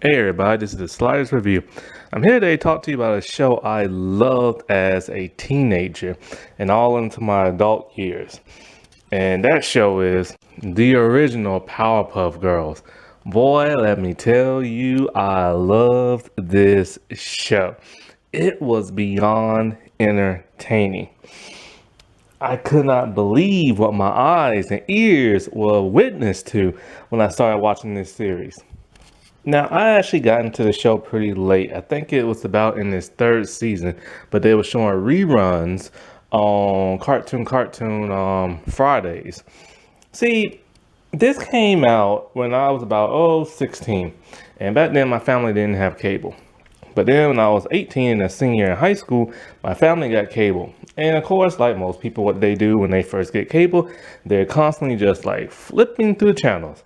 Hey everybody, this is the Sliders Review. I'm here today to talk to you about a show I loved as a teenager and all into my adult years. And that show is the original Powerpuff Girls. Boy, let me tell you, I loved this show. It was beyond entertaining. I could not believe what my eyes and ears were witness to when I started watching this series. Now, I actually got into the show pretty late. I think it was about in its third season, but they were showing reruns on Cartoon Fridays. See, this came out when I was about 16, and back then my family didn't have cable. But then when I was 18 and a senior in high school, my family got cable. And of course, like most people, what they do when they first get cable, they're constantly just like flipping through the channels.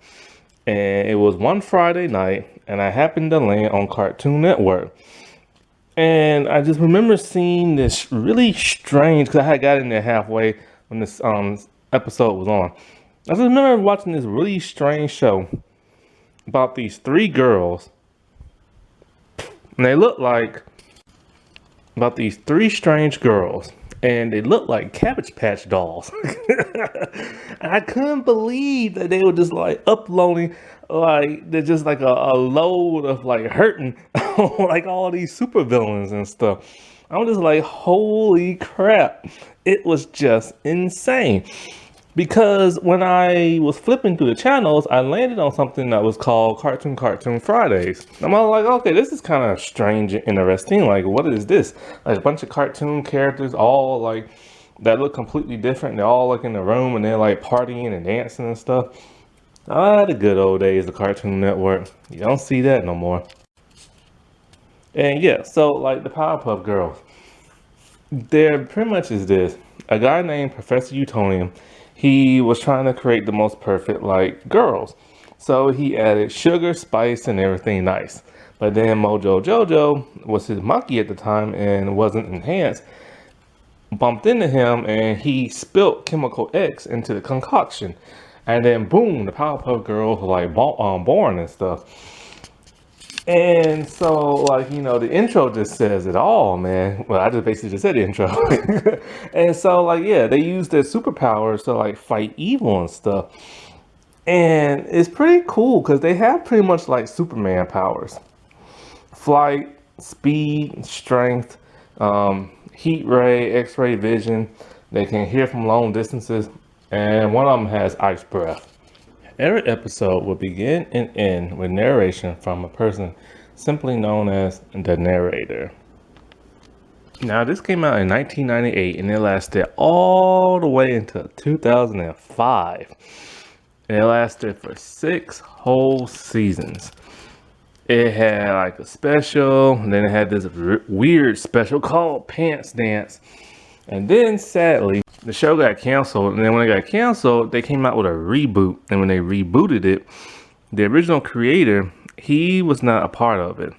And it was one Friday night, and I happened to land on Cartoon Network. And I just remember seeing this really strange, because I had got in there halfway when this episode was on. I just remember watching this really strange show about these three girls. And they look like about these three strange girls. And they looked like Cabbage Patch dolls. And I couldn't believe that they were just like uploading, like they're just like a load of like hurting, like all these supervillains and stuff. I was just like, holy crap. It was just insane. Because when I was flipping through the channels, I landed on something that was called Cartoon Fridays. I'm all like, okay, this is kind of strange and interesting. Like, what is this? Like a bunch of cartoon characters, all like that look completely different. They're all like in the room and they're like partying and dancing and stuff. Ah, the good old days of Cartoon Network. You don't see that no more. And yeah, so like the Powerpuff Girls, there pretty much is this. A guy named Professor Eutonium, he was trying to create the most perfect like girls. So he added sugar, spice, and everything nice. But then Mojo Jojo was his monkey at the time and wasn't enhanced. Bumped into him and he spilt Chemical X into the concoction. And then boom, the Powerpuff Girls were like born and stuff. And so, like, you know, the intro just says it all, man. Well, I just basically just said the intro. And so, like, yeah, they use their superpowers to, like, fight evil and stuff. And it's pretty cool because they have pretty much, like, Superman powers. Flight, speed, strength, heat ray, x-ray vision. They can hear from long distances. And one of them has ice breath. Every episode will begin and end with narration from a person simply known as the narrator. Now, this came out in 1998 and it lasted all the way until 2005. And it lasted for 6 whole seasons. It had like a special, and then it had this weird special called Pants Dance. And then sadly, the show got canceled, and then when it got canceled, they came out with a reboot. And when they rebooted it, the original creator, he was not a part of it.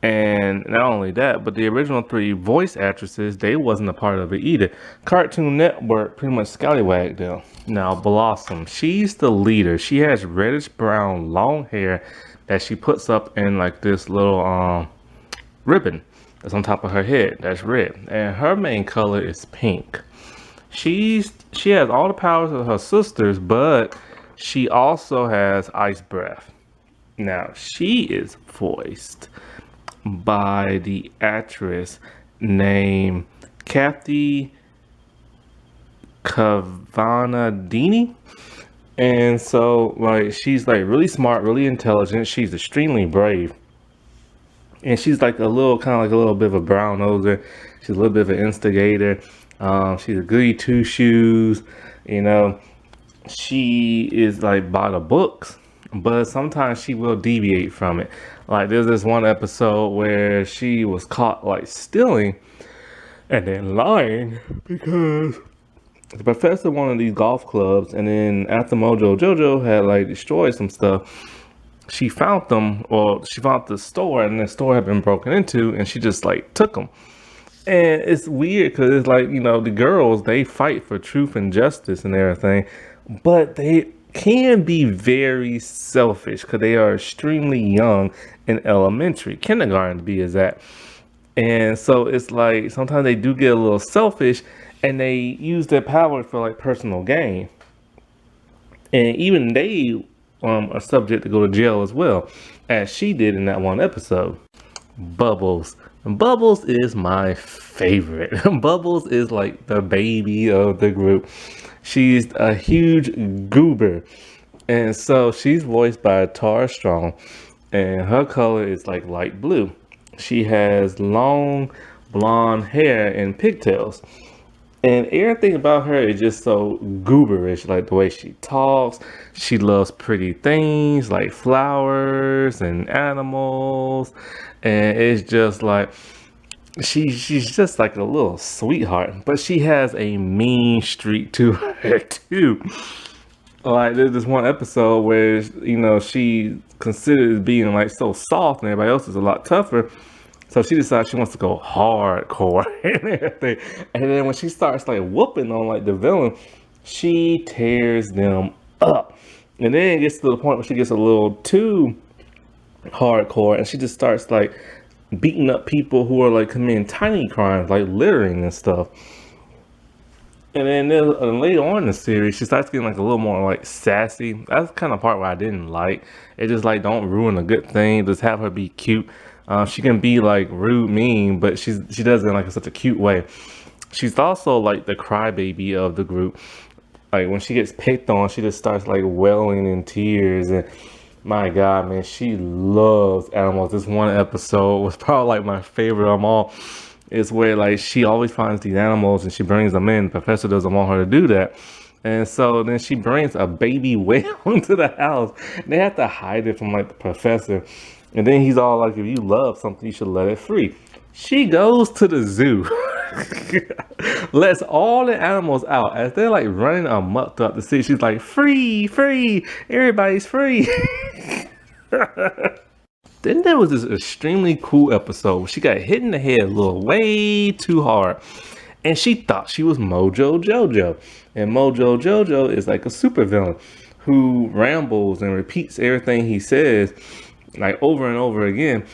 And not only that, but the original 3 voice actresses, they wasn't a part of it either. Cartoon Network pretty much scallywagged them. Now Blossom, she's the leader. She has reddish brown long hair that she puts up in like this little ribbon that's on top of her head that's red, and her main color is pink. She has all the powers of her sisters, but she also has ice breath. Now she is voiced by the actress named Kathy Kavanaghdini. And so like she's like really smart, really intelligent, she's extremely brave. And she's like a little, kind of like a little bit of a brown noser. She's a little bit of an instigator. She's a goody two shoes. You know, she is like by the books, but sometimes she will deviate from it. Like there's this one episode where she was caught like stealing and then lying because the professor wanted these golf clubs, and then after Mojo Jojo had like destroyed some stuff, she found them, or she found the store, and the store had been broken into, and she just like took them. And it's weird because it's like, you know, the girls, they fight for truth and justice and everything, but they can be very selfish because they are extremely young in elementary, kindergarten to be exact. And so it's like sometimes they do get a little selfish and they use their power for like personal gain. And even they are subject to go to jail as well, as she did in that one episode. Bubbles. Bubbles is my favorite. Bubbles is like the baby of the group. She's a huge goober. And so she's voiced by Tara Strong. And her color is like light blue. She has long blonde hair and pigtails. And everything about her is just so gooberish, like the way she talks. She loves pretty things like flowers and animals. And it's just like she's just like a little sweetheart. But she has a mean streak to her too. Like there's this one episode where she considers being like so soft and everybody else is a lot tougher. So she decides she wants to go hardcore and everything. And then when she starts like whooping on like the villain, she tears them up. And then it gets to the point where she gets a little too hardcore and she just starts like beating up people who are like committing tiny crimes like littering and stuff. And then later on in the series, she starts getting like a little more like sassy. That's the kind of part where I didn't like. It just like don't ruin a good thing. Just have her be cute. She can be like rude, mean, but she does it in like such a cute way. She's also like the crybaby of the group. Like when she gets picked on, she just starts like wailing in tears. And my God, man, she loves animals. This one episode was probably like my favorite of them all. It's where like she always finds these animals and she brings them in. The professor doesn't want her to do that. And so then she brings a baby whale into the house. They have to hide it from like the professor. And then he's all like, if you love something, you should let it free. She goes to the zoo, lets all the animals out as they're like running amok throughout the city. She's like, free, free, everybody's free. Then there was this extremely cool episode where she got hit in the head a little way too hard. And she thought she was Mojo Jojo. And Mojo Jojo is like a supervillain who rambles and repeats everything he says like over and over again.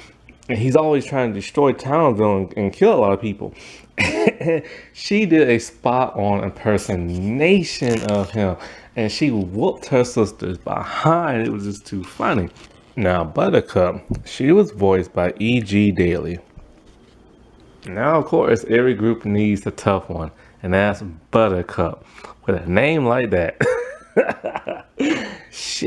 And he's always trying to destroy Townsville and kill a lot of people. She did a spot on impersonation of him. And she whooped her sisters behind. It was just too funny. Now, Buttercup, she was voiced by E.G. Daily. Now, of course, every group needs a tough one, and that's Buttercup. With a name like that.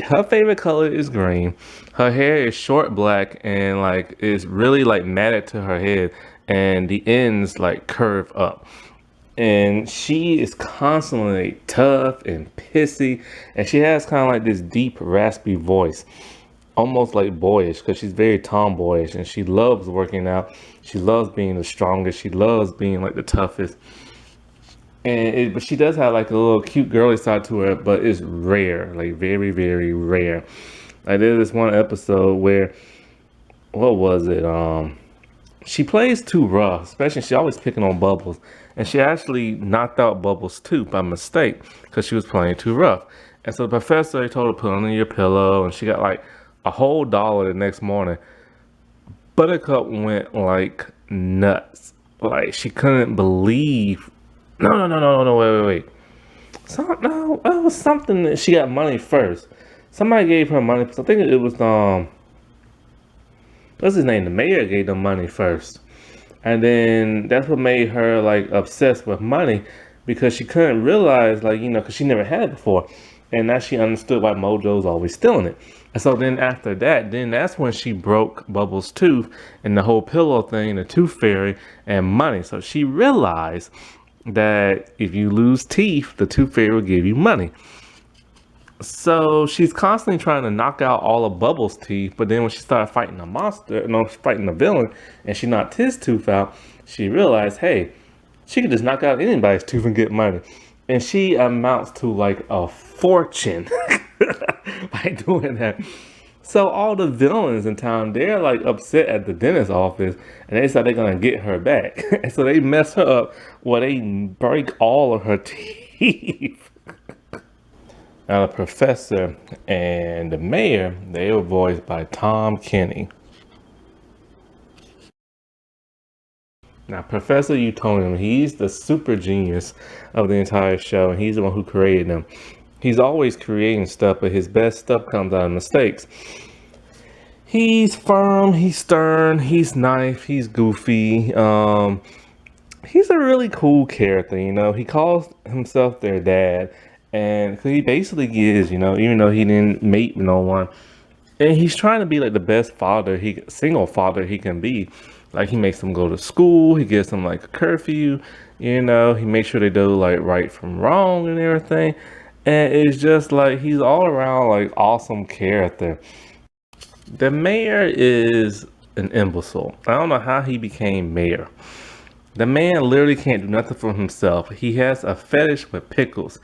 Her favorite color is green. Her hair is short black and like it's really like matted to her head, and the ends like curve up. And she is constantly tough and pissy, and she has kind of like this deep, raspy voice. Almost like boyish because she's very tomboyish and she loves working out. She loves being the strongest. She loves being like the toughest. But she does have like a little cute girly side to her, but it's rare, like very, very rare. Like there's this one episode where, what was it? She plays too rough, especially she always picking on Bubbles. And she actually knocked out Bubbles too by mistake because she was playing too rough. And so the professor told her to put under your pillow, and she got like a whole $1 the next morning. Buttercup went like nuts. Like she couldn't believe. No, wait. No, it was something that she got money first. Somebody gave her money. I think it was what's his name? The mayor gave them money first. And then that's what made her like obsessed with money, because she couldn't realize, like, because she never had it before. And now she understood why Mojo's always stealing it. And so then after that, that's when she broke Bubbles' tooth and the whole pillow thing, the tooth fairy, and money. So she realized that if you lose teeth, the tooth fairy will give you money. So she's constantly trying to knock out all of Bubbles' teeth. But then when she started fighting fighting the villain, and she knocked his tooth out, she realized, hey, she could just knock out anybody's tooth and get money. And she amounts to like a fortune by doing that. So all the villains in town, they're like upset at the dentist's office, and they decide they're gonna get her back. And so they mess her up where they break all of her teeth. Now, the professor and the mayor, they were voiced by Tom Kenny. Now, Professor Eutonium, he's the super genius of the entire show, and he's the one who created them. He's always creating stuff, but his best stuff comes out of mistakes. He's firm, he's stern, he's nice, he's goofy. He's a really cool character, you know. He calls himself their dad, and he basically is, you know, even though he didn't mate with no one. And he's trying to be like the best father, single father he can be. Like he makes them go to school, he gives them like a curfew, you know, he makes sure they do like right from wrong and everything. And it's just like he's all around like awesome character. The mayor is an imbecile. I don't know how he became mayor. The man literally can't do nothing for himself. He has a fetish with pickles.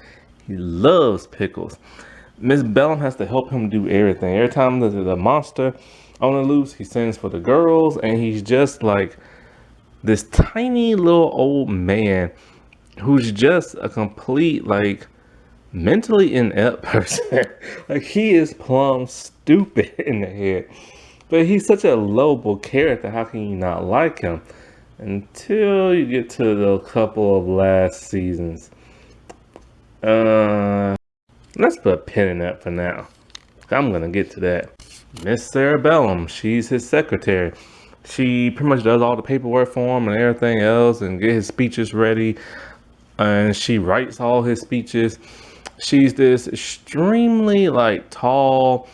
He loves pickles. Miss Bellum has to help him do everything. Every time there's a monster on the loose, he sends for the girls, and he's just like this tiny little old man who's just a complete like mentally inept person. Like he is plumb stupid in the head. But he's such a lovable character. How can you not like him? Until you get to the couple of last seasons. Let's put a pin in that for now. I'm gonna get to that. Miss Cerebellum, she's his secretary. She pretty much does all the paperwork for him and everything else and get his speeches ready. And she writes all his speeches. She's this extremely like tall,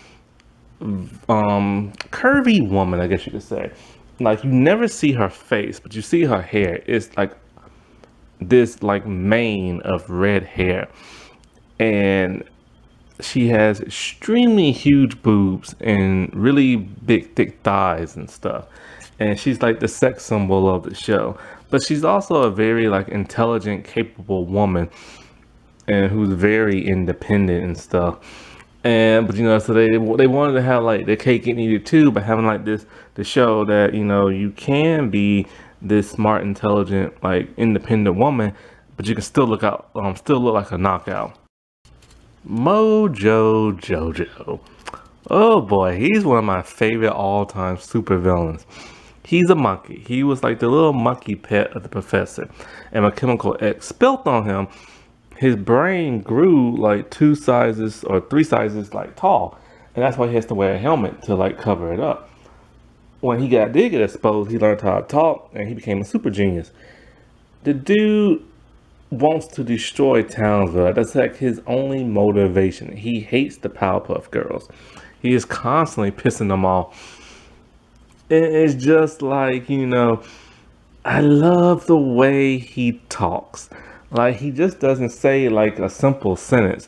curvy woman, I guess you could say. Like you never see her face, but you see her hair. It's like this like mane of red hair. And she has extremely huge boobs and really big thick thighs and stuff. And she's like the sex symbol of the show. But she's also a very like intelligent, capable woman and who's very independent and stuff. And but you know, so they wanted to have like their cake and eat it too, but having like this to show that, you know, you can be this smart, intelligent, like independent woman, but you can still look like a knockout. Mojo Jojo. Oh boy, he's one of my favorite all-time supervillains. He's a monkey. He was like the little monkey pet of the professor. And when Chemical X spilt on him, his brain grew like 2 sizes or 3 sizes like tall. And that's why he has to wear a helmet to like cover it up. When he did get exposed, he learned how to talk and he became a super genius. The dude wants to destroy Townsville. That's like his only motivation. He hates the Powerpuff Girls. He is constantly pissing them off. It's just like, you know, I love the way he talks. Like he just doesn't say like a simple sentence.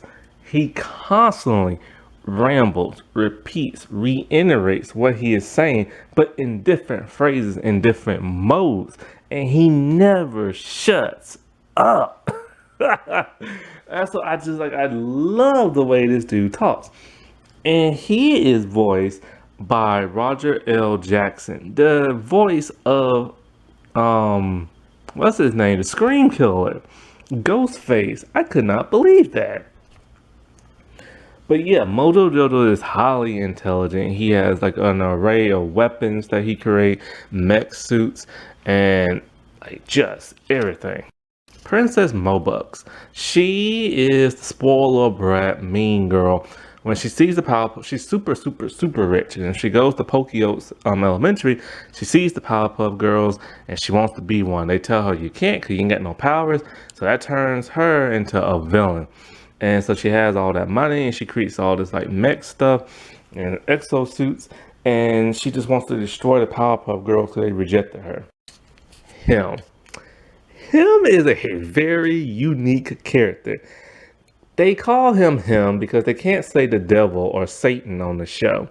He constantly rambles, repeats, reiterates what he is saying, but in different phrases, in different modes. And he never shuts up. That's what I just like. I love the way this dude talks. And he is voiced by Roger L. Jackson, the voice of what's his name? The Scream Killer. Ghostface. I could not believe that. But yeah, Mojo Jojo is highly intelligent. He has like an array of weapons that he creates, mech suits, and like just everything. Princess Mobux. She is the spoiler brat, mean girl. When she sees the Powerpuff, she's super, super, super rich. And if she goes to Pokio's Elementary, she sees the Powerpuff Girls and she wants to be one. They tell her you can't because you ain't got no powers. So that turns her into a villain. And so she has all that money and she creates all this like mech stuff and exosuits. And she just wants to destroy the Powerpuff Girls because they rejected her. Him is a very unique character. They call him because they can't say the devil or Satan on the show.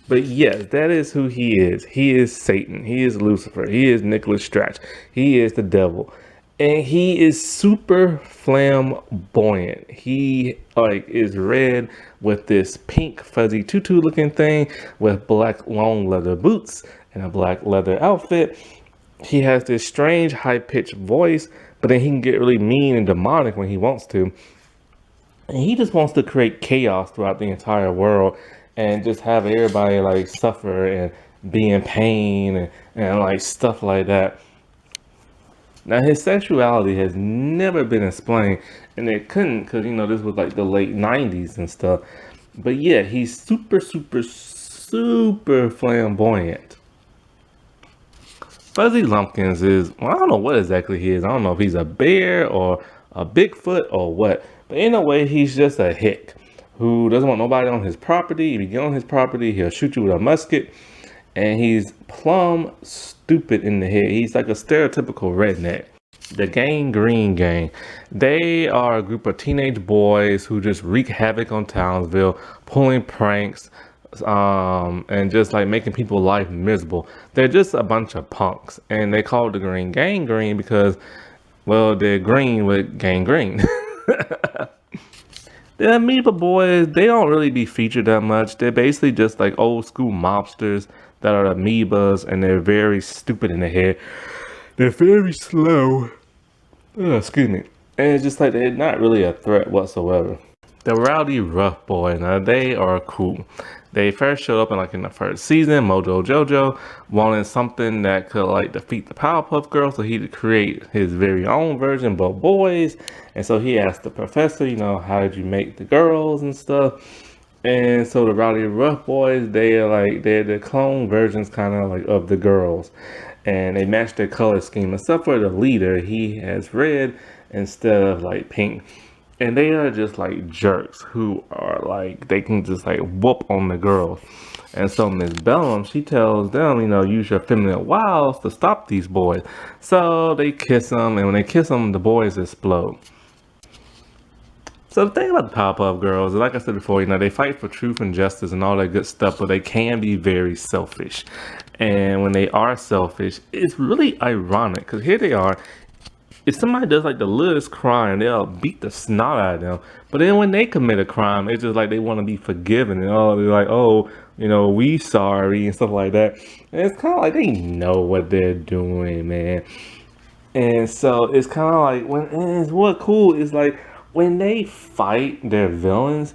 But yes, that is who he is. He is Satan. He is Lucifer. He is Nicholas Stratch. He is the devil. And he is super flamboyant. He like is red with this pink fuzzy tutu looking thing with black long leather boots and a black leather outfit. He has this strange high-pitched voice, but then he can get really mean and demonic when he wants to. And he just wants to create chaos throughout the entire world and just have everybody like suffer and be in pain and like stuff like that. Now his sexuality has never been explained, and it couldn't because this was like the late '90s and stuff. But yeah, he's super, super, super flamboyant. Fuzzy Lumpkins is, well, I don't know what exactly he is. I don't know if he's a bear or a Bigfoot or what. But in a way, he's just a hick who doesn't want nobody on his property. If you get on his property, he'll shoot you with a musket. And he's plumb stupid in the head. He's like a stereotypical redneck. The Gang Green Gang. They are a group of teenage boys who just wreak havoc on Townsville, pulling pranks, and just like making people's life miserable. They're just a bunch of punks, and they call it the Green Gang Green because, well, they're green with gangrene. The Amiibo Boys, they don't really be featured that much. They're basically just like old school mobsters that are amoebas, and they're very stupid in the head. They're very slow. Excuse me. And it's just like they're not really a threat whatsoever. The Rowdy Rough Boy, now they are cool. They first showed up in the first season. Mojo Jojo wanted something that could like defeat the Powerpuff Girls, so he could create his very own version, but boys. And so he asked the professor, how did you make the girls and stuff? And so the Rowdy Rough Boys, they're the clone versions kind of like of the girls. And they match their color scheme, except for the leader. He has red instead of like pink. And they are just like jerks who are like, they can just like whoop on the girls. And so Miss Bellum, she tells them, use your feminine wiles to stop these boys. So they kiss them, and when they kiss them, the boys explode. So the thing about the Powerpuff Girls, like I said before, they fight for truth and justice and all that good stuff, but they can be very selfish. And when they are selfish, it's really ironic, because here they are. If somebody does like the littlest crime, they'll beat the snot out of them. But then when they commit a crime, it's just like they want to be forgiven. And they're like, oh, we sorry and stuff like that. And it's kind of like they know what they're doing, man. And so it's kind of like, what's cool is like, when they fight their villains,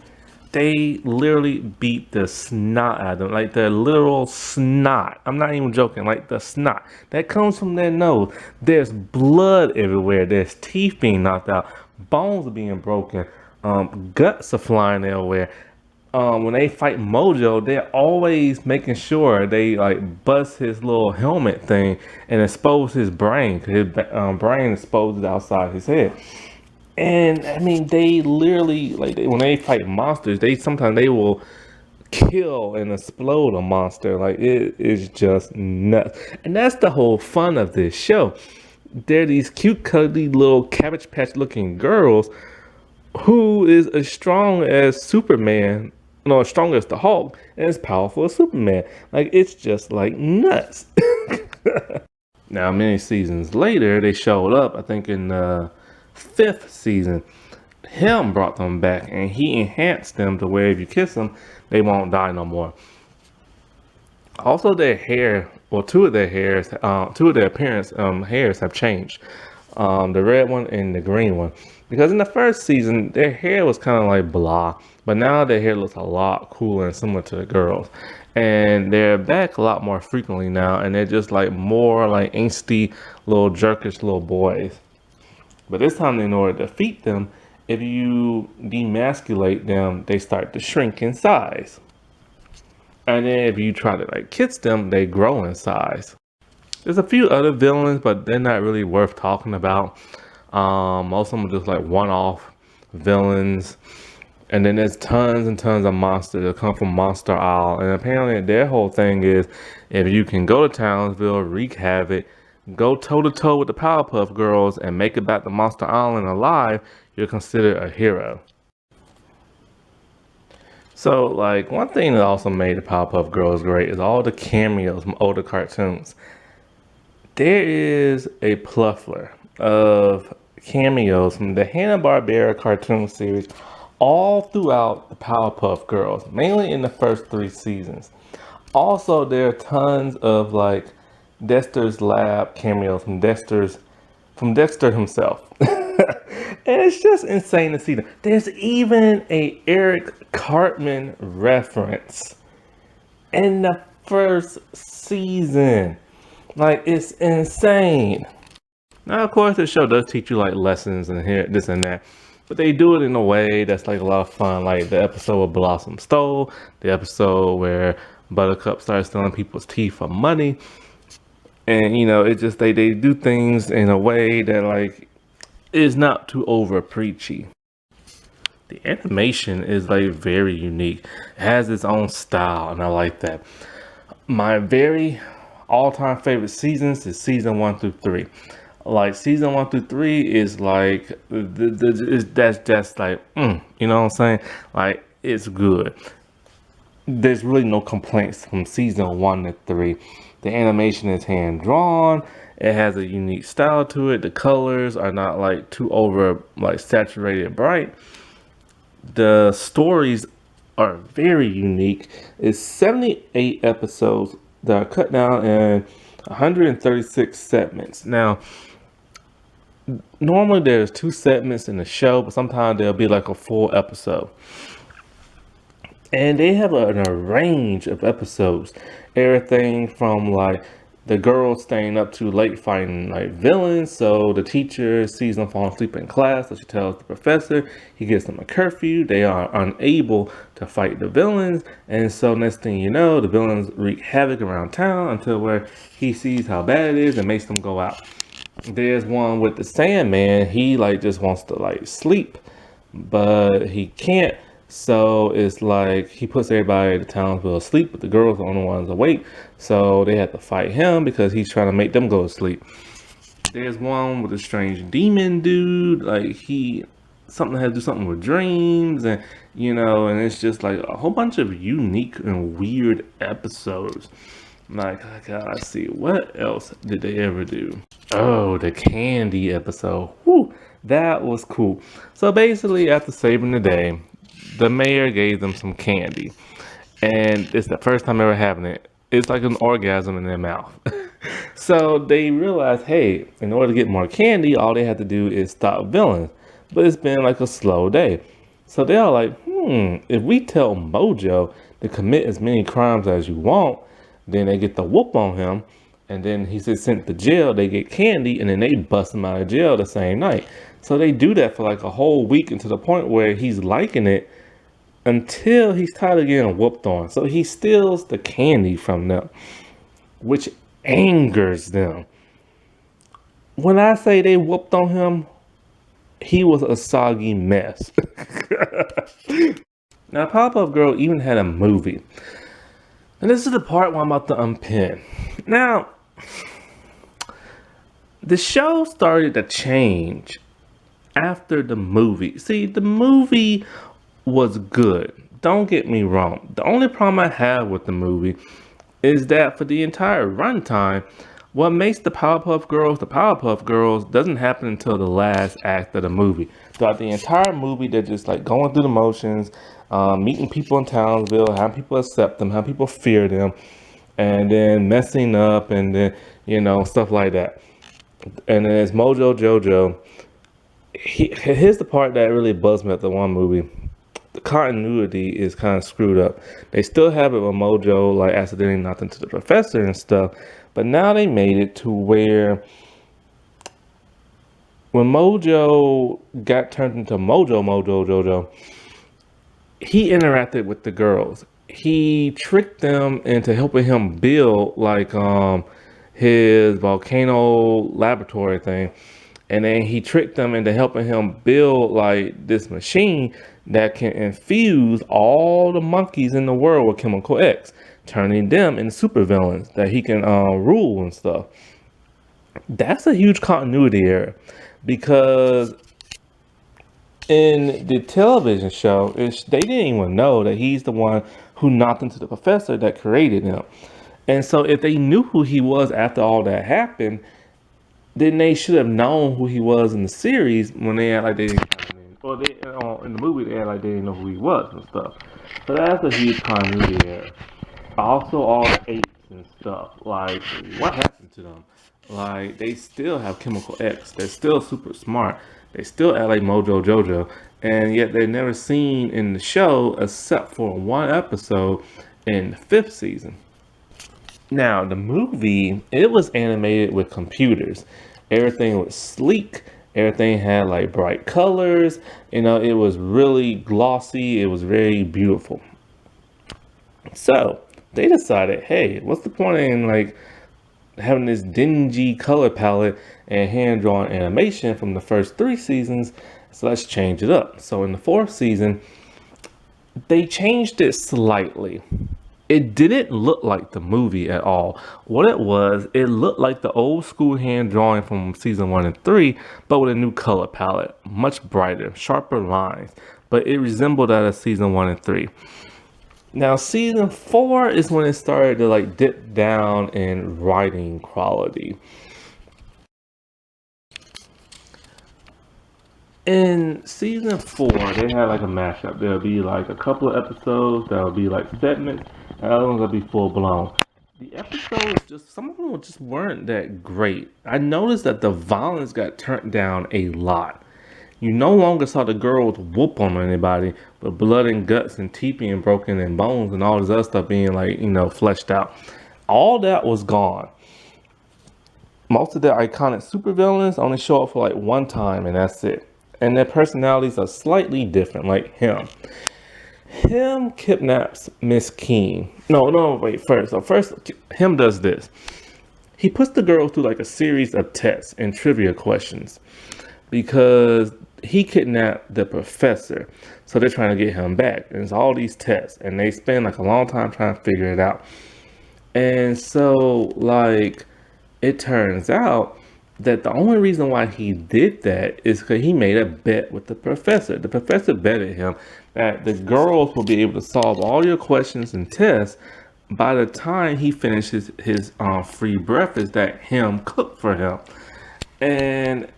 they literally beat the snot out of them, like the literal snot. I'm not even joking, like the snot that comes from their nose. There's blood everywhere. There's teeth being knocked out, bones are being broken, guts are flying everywhere. When they fight Mojo, they're always making sure they like bust his little helmet thing and expose his brain, because his brain exposes outside his head. And I mean, they literally when they fight monsters, sometimes they will kill and explode a monster. Like, it is just nuts. And that's the whole fun of this show. They're these cute, cuddly little Cabbage Patch looking girls who is as strong as Superman, as strong as the Hulk, and as powerful as Superman. Like, it's just like nuts. Now, many seasons later, they showed up, I think in the 5th season. Him brought them back, and he enhanced them to where if you kiss them, they won't die no more. Also, their hair, or two of their parents' hairs have changed. The red one and the green one. Because in the first season, their hair was kind of like blah, but now their hair looks a lot cooler and similar to the girls. And they're back a lot more frequently now, and they're just like more like angsty, little jerkish little boys. But this time, in order to defeat them, if you demasculate them, they start to shrink in size. And then if you try to like kiss them, they grow in size. There's a few other villains, but they're not really worth talking about. Most of them are just like one-off villains. And then there's tons and tons of monsters that come from Monster Isle. And apparently their whole thing is, if you can go to Townsville, wreak havoc, go toe-to-toe with the Powerpuff Girls, and make it back to Monster Island alive, you're considered a hero. So, like, one thing that also made the Powerpuff Girls great is all the cameos from older cartoons. There is a plethora of cameos from the Hanna-Barbera cartoon series all throughout the Powerpuff Girls, mainly in the first 3 seasons. Also, there are tons of, like, Dexter's Lab cameos from Dexter himself. And it's just insane to see them. There's even a Eric Cartman reference in the first season. Like, it's insane. Now, of course, the show does teach you like lessons and here, this and that, but they do it in a way that's like a lot of fun. Like the episode where Blossom stole, the episode where Buttercup started stealing people's teeth for money, and you know, it just they do things in a way that like is not too over preachy. The animation is like very unique. It has its own style, and I like that. My very all-time favorite seasons is season 1 through 3. Like season 1 through 3 is like that's just like you know what I'm saying? Like it's good. There's really no complaints from season 1 to 3. The animation is hand drawn. It has a unique style to it. The colors are not like too over like saturated bright. The stories are very unique. It's 78 episodes that are cut down in 136 segments. Now, normally there's 2 segments in the show, but sometimes there'll be like a full episode. And they have a range of episodes. Everything from like the girls staying up too late fighting like villains. So the teacher sees them falling asleep in class. So she tells the professor, he gives them a curfew. They are unable to fight the villains. And so next thing you know, the villains wreak havoc around town until where he sees how bad it is and makes them go out. There's one with the Sandman. He like just wants to like sleep, but he can't. So it's like he puts everybody in the Townsville asleep, but the girls are the only ones awake. So they have to fight him because he's trying to make them go to sleep. There's one with a strange demon dude. Like something has to do something with dreams, and you know, and it's just like a whole bunch of unique and weird episodes. Like, I gotta see, what else did they ever do? Oh, the candy episode. Whew, that was cool. So basically, after saving the day, the mayor gave them some candy. And it's the first time ever having it. It's like an orgasm in their mouth. So they realized, hey, in order to get more candy, all they had to do is stop villains. But it's been like a slow day. So they're all like, if we tell Mojo to commit as many crimes as you want, then they get the whoop on him, and then he's sent to jail, they get candy, and then they bust him out of jail the same night. So they do that for like a whole week, and to the point where he's liking it until he's tired of getting whooped on. So he steals the candy from them, which angers them. When I say they whooped on him, he was a soggy mess. Now, Powerpuff Girl even had a movie. And this is the part where I'm about to unpin. Now, the show started to change after the movie. See, the movie was good. Don't get me wrong. The only problem I have with the movie is that for the entire runtime, what makes the Powerpuff Girls doesn't happen until the last act of the movie. Throughout the entire movie, they're just like going through the motions, meeting people in Townsville, having people accept them, having people fear them, and then messing up, and then, you know, stuff like that. And then there's Mojo Jojo. Here's the part that really buzzed me at the one movie. The continuity is kind of screwed up. They still have it with Mojo like accidentally knocked into the professor and stuff, but now they made it to where when Mojo got turned into Mojo Jojo, he interacted with the girls. He tricked them into helping him build like his volcano laboratory thing. And then he tricked them into helping him build like this machine that can infuse all the monkeys in the world with chemical X, turning them into supervillains that he can rule and stuff. That's a huge continuity error, because in the television show, they didn't even know that he's the one who knocked into the professor that created him. And so if they knew who he was after all that happened, then they should have known who he was in the series when they act like they didn't. Or they in the movie they act like they didn't know who he was and stuff. So that's a huge continuity error. Also, all the apes and stuff. Like, what happened to them? Like, they still have Chemical X. They're still super smart. They still act like Mojo Jojo, and yet they're never seen in the show except for one episode in the 5th season. Now, the movie, it was animated with computers. Everything was sleek. Everything had like bright colors. You know, it was really glossy. It was very beautiful. So they decided, hey, what's the point in like having this dingy color palette and hand-drawn animation from the first 3 seasons? So let's change it up. So in the 4th season, they changed it slightly. It didn't look like the movie at all. What it was, it looked like the old school hand drawing from season 1 and 3, but with a new color palette, much brighter, sharper lines, but it resembled that of season 1 and 3. Now season 4 is when it started to like dip down in writing quality. In season 4, they had like a mashup. There'll be like a couple of episodes that'll be like segments, and other ones will be full blown. The episodes, just some of them just weren't that great. I noticed that the violence got turned down a lot. You no longer saw the girls whoop on anybody, but blood and guts and teeth being broken and bones and all this other stuff being like, you know, fleshed out. All that was gone. Most of the iconic supervillains only show up for like one time and that's it. And their personalities are slightly different, like him. Him kidnaps Miss Keene. Wait, first. So first, him does this. He puts the girls through like a series of tests and trivia questions because he kidnapped the professor. So they're trying to get him back. And it's all these tests, and they spend like a long time trying to figure it out. And so, like, it turns out that the only reason why he did that is because he made a bet with the professor. The professor betted him that the girls will be able to solve all your questions and tests by the time he finishes his free breakfast that him cooked for him. And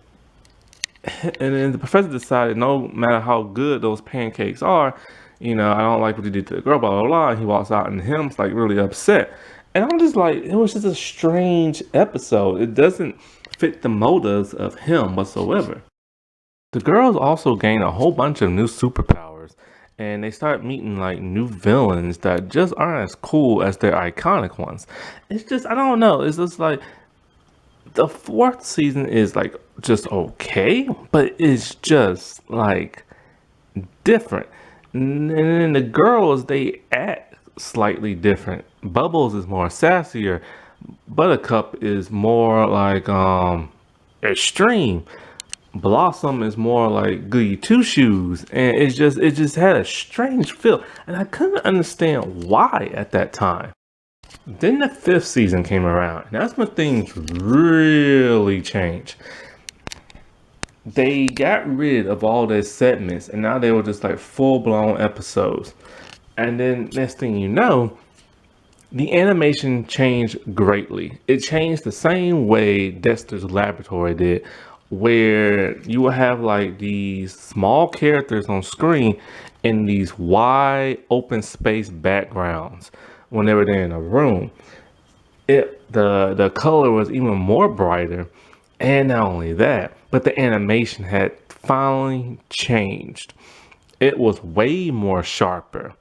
then the professor decided no matter how good those pancakes are, you know, I don't like what he did to the girl, blah, blah, blah. And he walks out and him's like really upset. And I'm just like, it was just a strange episode. It doesn't fit the motives of him whatsoever. The girls also gain a whole bunch of new superpowers, and they start meeting like new villains that just aren't as cool as their iconic ones. It's just, I don't know, it's just like the 4th season is like just okay, but it's just like different. And then the girls, they act slightly different. Bubbles is more sassier. Buttercup is more like extreme. Blossom is more like goody two shoes, and it just had a strange feel, and I couldn't understand why at that time. Then the 5th season came around, and that's when things really changed. They got rid of all their segments, and now they were just like full-blown episodes. And then next thing you know, the animation changed greatly. It changed the same way Dexter's Laboratory did, where you will have like these small characters on screen in these wide open space backgrounds whenever they're in a room. The color was even more brighter, and not only that, but the animation had finally changed. It was way more sharper.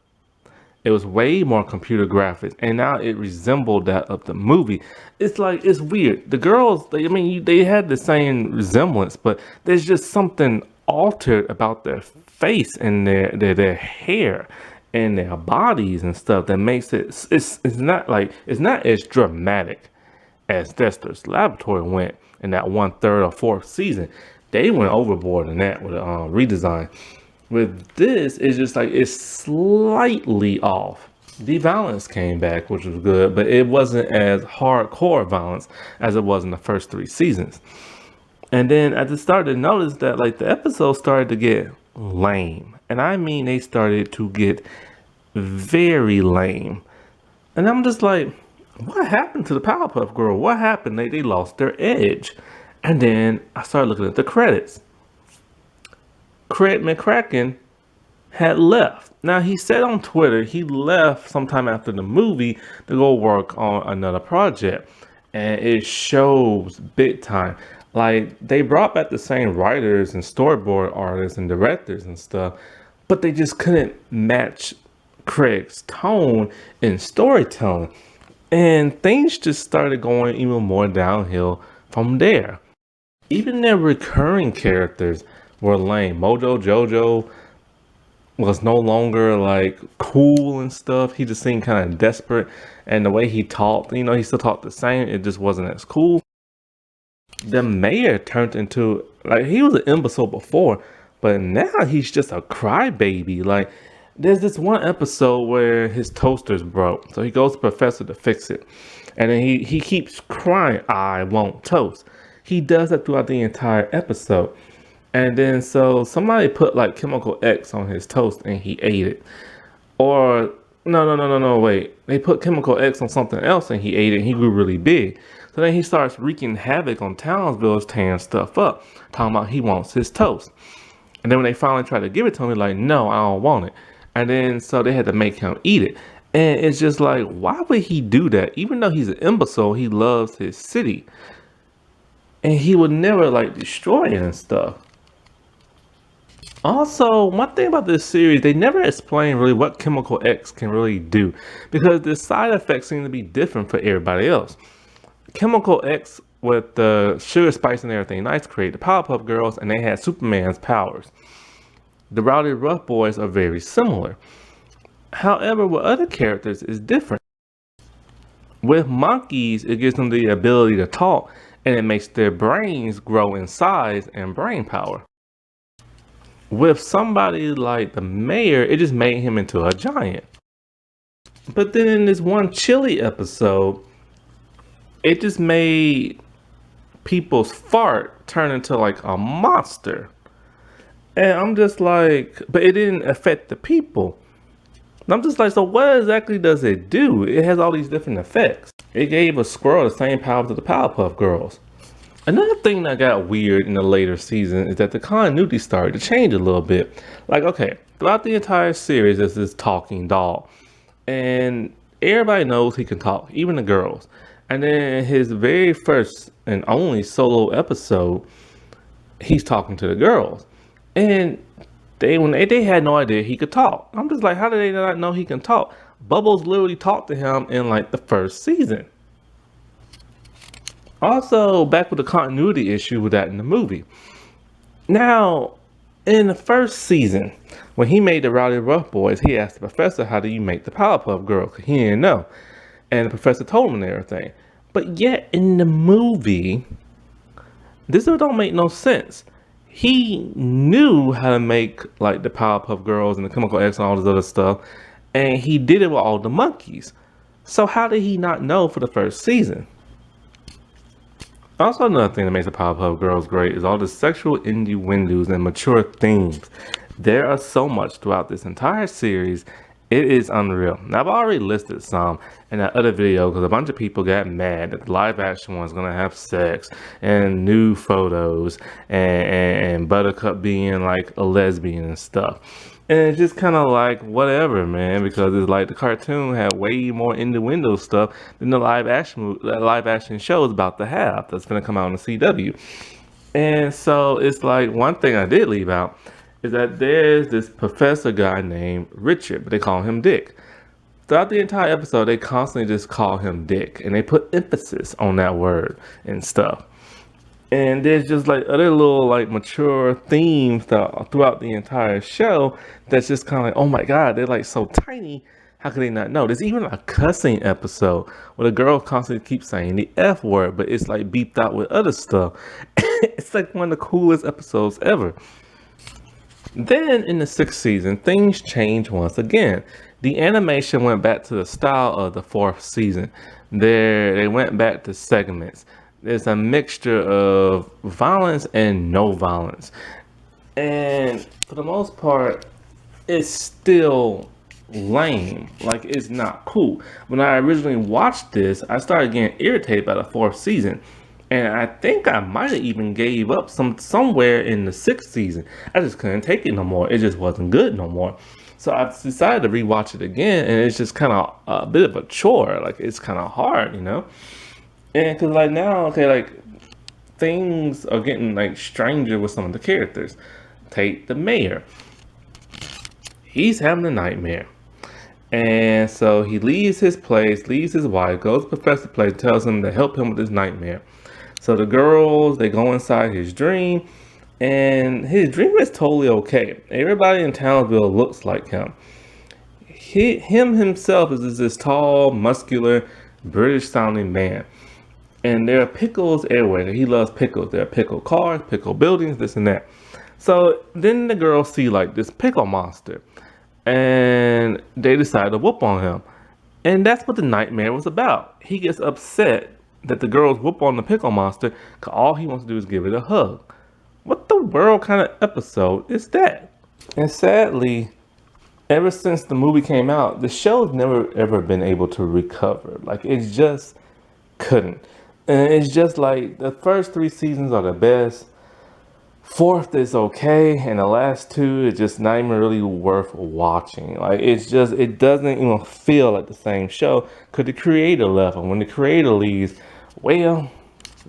It was way more computer graphics, and now it resembled that of the movie. It's like, it's weird. The girls, they had the same resemblance, but there's just something altered about their face and their hair and their bodies and stuff that makes it's not as dramatic as Dexter's Laboratory went in that 1/3 or 4th season. They went overboard in that with a redesign. With this, it's just like it's slightly off. The violence came back, which was good, but it wasn't as hardcore violence as it was in the first 3 seasons. And then I just started to notice that like the episodes started to get lame. And I mean they started to get very lame. And I'm just like, what happened to the Powerpuff Girl? What happened? They lost their edge. And then I started looking at the credits. Craig McCracken had left. Now, he said on Twitter he left sometime after the movie to go work on another project. And it shows big time. Like, they brought back the same writers and storyboard artists and directors and stuff, but they just couldn't match Craig's tone in storytelling. And things just started going even more downhill from there. Even their recurring characters were lame. Mojo Jojo was no longer like cool and stuff. He just seemed kind of desperate. And the way he talked, he still talked the same. It just wasn't as cool. The mayor turned into, like, he was an imbecile before, but now he's just a crybaby. Like, there's this one episode where his toaster's broke. So he goes to Professor to fix it. And then he keeps crying, I want toast. He does that throughout the entire episode. And then so somebody put like chemical X on his toast and he ate it. Or no, wait. They put chemical X on something else and he ate it and he grew really big. So then he starts wreaking havoc on Townsville, tearing stuff up, talking about he wants his toast. And then when they finally tried to give it to him, he's like, no, I don't want it. And then so they had to make him eat it. And it's just like, why would he do that? Even though he's an imbecile, he loves his city. And he would never like destroy it and stuff. Also, one thing about this series, they never explain really what Chemical X can really do, because the side effects seem to be different for everybody else. Chemical X, with the sugar, spice, and everything nice, created the Powerpuff Girls, and they had Superman's powers. The Rowdy Rough Boys are very similar. However, with other characters, it's different. With monkeys, it gives them the ability to talk, and it makes their brains grow in size and brain power. With somebody like the mayor, it just made him into a giant. But then in this one chili episode, it just made people's fart turn into like a monster. And I'm just like, but it didn't affect the people. And I'm just like, so what exactly does it do? It has all these different effects. It gave a squirrel the same powers as the Powerpuff Girls. Another thing that got weird in the later season is that the continuity started to change a little bit. Like, okay, throughout the entire series, there's this talking dog. And everybody knows he can talk, even the girls. And then his very first and only solo episode, he's talking to the girls. And they had no idea he could talk. I'm just like, how did they not know he can talk? Bubbles literally talked to him in like the first season. Also, back with the continuity issue with that in the movie. Now, in the first season, when he made the Rowdy Rough Boys, he asked the professor, how do you make the Powerpuff Girls? Because he didn't know. And the professor told him and everything. But yet, in the movie, this don't make no sense. He knew how to make like the Powerpuff Girls and the Chemical X and all this other stuff. And he did it with all the monkeys. So how did he not know for the first season? Also, another thing that makes the Powerpuff Girls great is all the sexual innuendos and mature themes. There are so much throughout this entire series. It is unreal. Now, I've already listed some in that other video because a bunch of people got mad that the live action one's going to have sex and nude photos and Buttercup being like a lesbian and stuff. And it's just kind of like whatever, man, because it's like the cartoon had way more innuendo stuff than the live action show is about to have that's going to come out on the CW. And so it's like one thing I did leave out is that there's this professor guy named Richard, but they call him Dick. Throughout the entire episode, they constantly just call him Dick, and they put emphasis on that word and stuff. And there's just like other little like mature themes throughout the entire show that's just kind of like, oh my God, they're like so tiny. How could they not know? There's even a cussing episode where the girl constantly keeps saying the F word, but it's like beeped out with other stuff. It's like one of the coolest episodes ever. Then in the 6th season, things changed once again. The animation went back to the style of the 4th season. They went back to segments. There's a mixture of violence and no violence. And for the most part, it's still lame. Like, it's not cool. When I originally watched this, I started getting irritated by the 4th season. And I think I might have even gave up somewhere in the 6th season. I just couldn't take it no more. It just wasn't good no more. So I decided to rewatch it again, and it's just kind of a bit of a chore. Like it's kind of hard, you know. And because like now, okay, like things are getting like stranger with some of the characters. Take the mayor. He's having a nightmare. And so he leaves his place, leaves his wife, goes to Professor's place, tells him to help him with his nightmare. So the girls, they go inside his dream, and his dream is totally okay. Everybody in Townsville looks like him. Him himself is this tall, muscular, British-sounding man. And there are pickles everywhere. He loves pickles. There are pickle cars, pickle buildings, this and that. So then the girls see like this pickle monster, and they decide to whoop on him. And that's what the nightmare was about. He gets upset that the girls whoop on the pickle monster because all he wants to do is give it a hug. What the world kind of episode is that? And sadly, ever since the movie came out, the show's never ever been able to recover. Like it just couldn't. And it's just like the first 3 seasons are the best. 4th is okay, and the last 2 is just not even really worth watching. Like it's just, it doesn't even feel like the same show because the creator left, and when the creator leaves, well,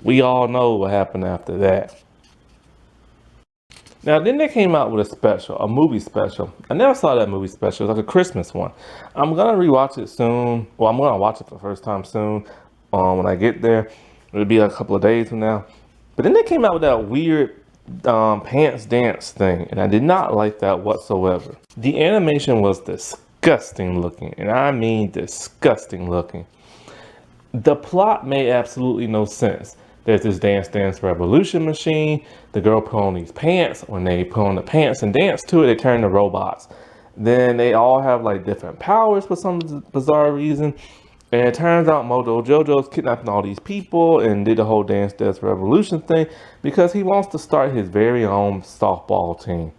we all know what happened after that. Now then they came out with a movie special. I never saw that movie special. It's like a Christmas one. I'm gonna rewatch it soon. Well, I'm gonna watch it for the first time soon. When I get there, it'll be like a couple of days from now. But then they came out with that weird pants dance thing, and I did not like that whatsoever. The animation was disgusting looking, and I mean disgusting looking. The plot made absolutely no sense. There's this Dance Revolution machine. The girl put on these pants. When they put on the pants and dance to it, they turn to robots. Then they all have like different powers for some bizarre reason. And it turns out Mojo Jojo's kidnapping all these people and did the whole Dance Revolution thing because he wants to start his very own softball team.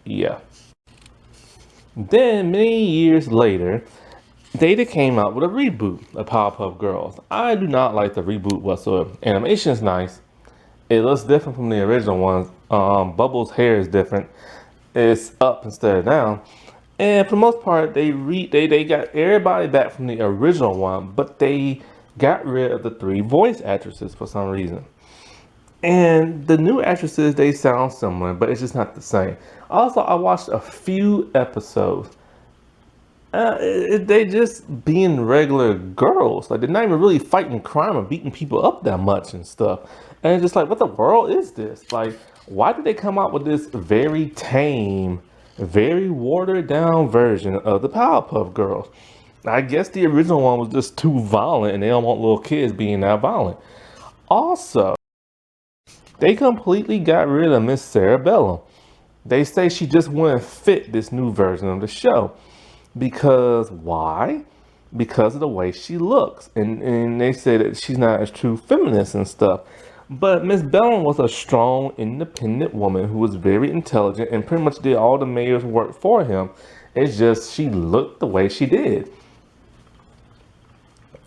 Yeah. Then many years later, Data came out with a reboot of Powerpuff Girls. I do not like the reboot whatsoever. Animation is nice. It looks different from the original ones. Bubbles' hair is different. It's up instead of down. And for the most part, they got everybody back from the original one, but they got rid of the 3 voice actresses for some reason. And the new actresses, they sound similar, but it's just not the same. Also, I watched a few episodes. They just being regular girls. Like, they're not even really fighting crime or beating people up that much and stuff. And it's just like, what the world is this? Like, why did they come out with this very tame, very watered down version of the Powerpuff Girls? I guess the original one was just too violent and they don't want little kids being that violent. Also, they completely got rid of Miss Cerebellum. They say she just wouldn't fit this new version of the show. Because why? Because of the way she looks. And they say that she's not as true feminist and stuff. But Miss Bellum was a strong, independent woman who was very intelligent and pretty much did all the mayor's work for him. It's just she looked the way she did.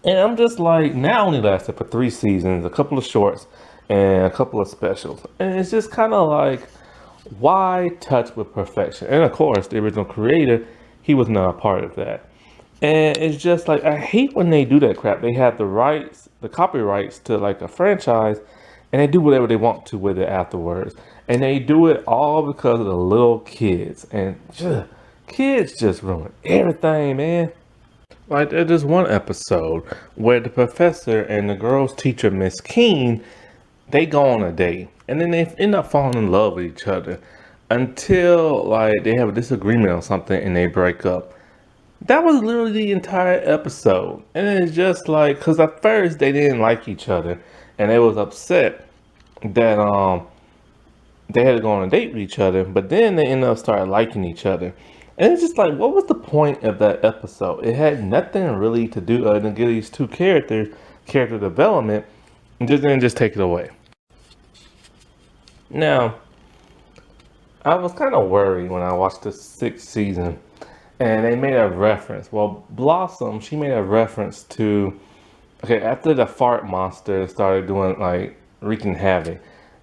And I'm just like, now only lasted for 3 seasons, a couple of shorts, and a couple of specials. And it's just kind of like, why touch with perfection? And of course, the original creator, he was not a part of that. And it's just like, I hate when they do that crap. They have the rights, the copyrights to like a franchise, and they do whatever they want to with it afterwards. And they do it all because of the little kids. And kids just ruin everything, man. Like, there's this one episode where the professor and the girl's teacher, Miss Keene, they go on a date. And then they end up falling in love with each other. Until like they have a disagreement on something and they break up. That was literally the entire episode. And it's just like, because at first they didn't like each other and they was upset that they had to go on a date with each other, but then they ended up starting liking each other. And it's just like, what was the point of that episode? It had nothing really to do other than give these 2 character development and then just take it away. Now, I was kind of worried when I watched the 6th season and they made a reference. Well, Blossom, she made a reference to Okay, after the fart monster started doing like wreaking havoc,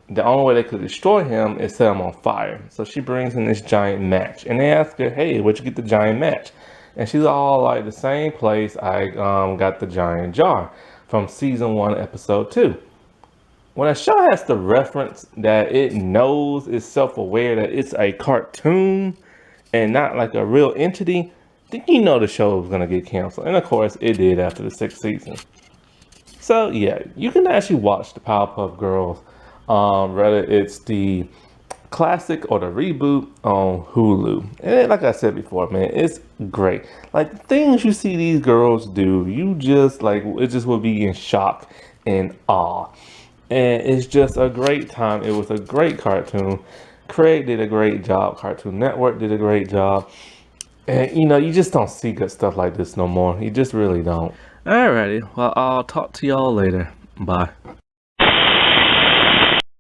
the only way they could destroy him is set him on fire. So she brings in this giant match, and they ask her, "Hey, where'd you get the giant match?" And she's all like, "The same place I got the giant jar from season 1, episode 2." When a show has to reference that it knows, it's self-aware that it's a cartoon and not like a real entity, then you know the show was gonna get canceled. And of course, it did after the 6th season. So yeah, you can actually watch the Powerpuff Girls, whether it's the classic or the reboot on Hulu. And like I said before, man, it's great. Like the things you see these girls do, you just like, it just will be in shock and awe. And it's just a great time. It was a great cartoon. Craig did a great job. Cartoon Network did a great job. And you know, you just don't see good stuff like this no more. You just really don't. Alrighty, well, I'll talk to y'all later. Bye.